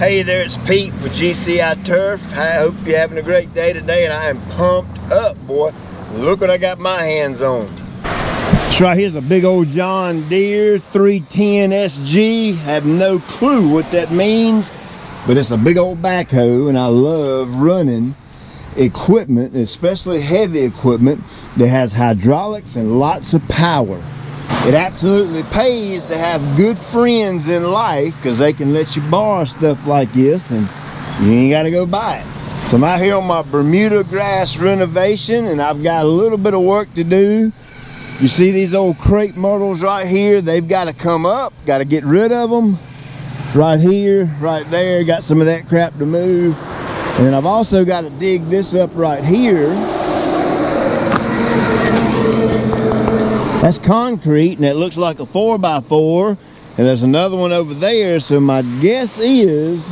Hey there, it's Pete with GCI Turf. I hope you're having a great day today, and I am pumped up, boy. Look what I got my hands on. This right here's a big old John Deere 310 SG. I have no clue what that means, but it's a big old backhoe, and I love running equipment, especially heavy equipment that has hydraulics and lots of power. It absolutely pays to have good friends in life because they can let you borrow stuff like this and you ain't got to go buy it. So I'm out here on my Bermuda grass renovation, and I've got a little bit of work to do. You see these old crepe myrtles right here? They've got to come up, got to get rid of them. Right here, right there, got some of that crap to move. And I've also got to dig this up right here. That's concrete, and it looks like a 4x4, and there's another one over there, so my guess is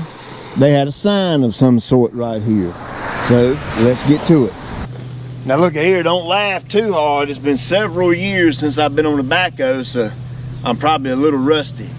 they had a sign of some sort right here. So let's get to it. Now look at here, don't laugh too hard. It's been several years since I've been on a backhoe, so I'm probably a little rusty.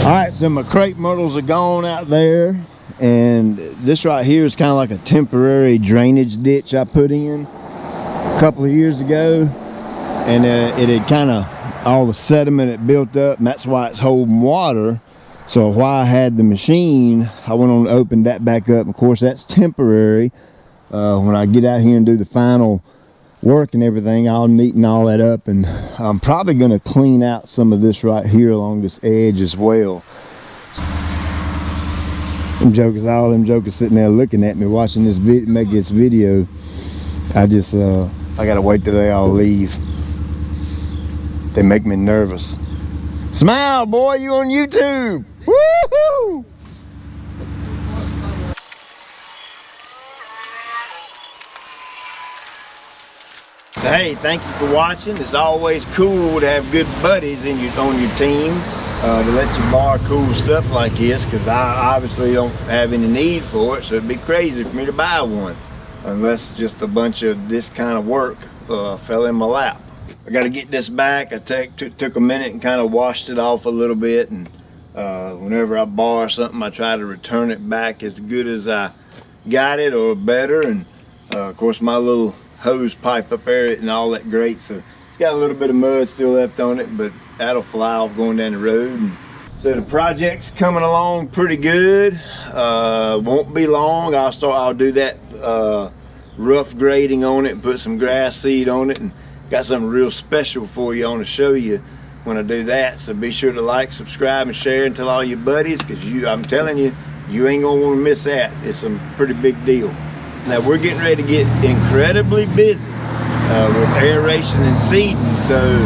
All right, so my crepe myrtles are gone out there, and this right here is kind of like a temporary drainage ditch I put in a couple of years ago, and it had kind of, all the sediment had built up, and that's why it's holding water. So while I had the machine, I went on to open that back up. Of course, that's temporary. When I get out here and do the final work and everything, I'll neaten all that up, and I'm probably going to clean out some of this right here along this edge as well. Them jokers, all them jokers sitting there looking at me, watching this make this video. I gotta wait till they all leave. They make me nervous. Smile, boy, you on YouTube. Woohoo! So hey, thank you for watching. It's always cool to have good buddies on your team to let you borrow cool stuff like this, because I obviously don't have any need for it, so it'd be crazy for me to buy one unless just a bunch of this kind of work fell in my lap. I got to get this back. I took a minute and kind of washed it off a little bit, and whenever I borrow something, I try to return it back as good as I got it or better. And of course, my little hose pipe up there and all that great, so it's got a little bit of mud still left on it, but that'll fly off going down the road. And so the project's coming along pretty good. Won't be long. I'll do that rough grading on it and put some grass seed on it, and got something real special for you I want to show you when I do that. So be sure to like, subscribe, and share, and tell all your buddies, because I'm telling you, you ain't gonna want to miss that. It's a pretty big deal. Now we're getting ready to get incredibly busy with aeration and seeding. So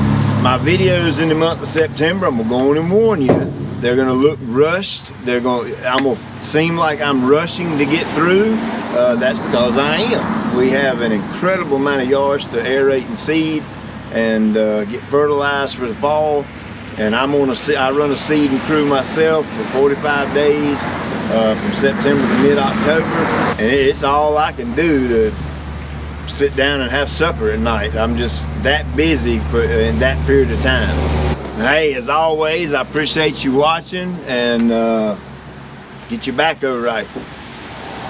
my videos in the month of September, I'm gonna go on and warn you, they're gonna look rushed. I'm gonna seem like I'm rushing to get through. That's because I am. We have an incredible amount of yards to aerate and seed and get fertilized for the fall. And I run a seeding crew myself for 45 days from September to mid-October, and it's all I can do to sit down and have supper at night. I'm just that busy in that period of time. Hey, as always, I appreciate you watching, and get your back over right.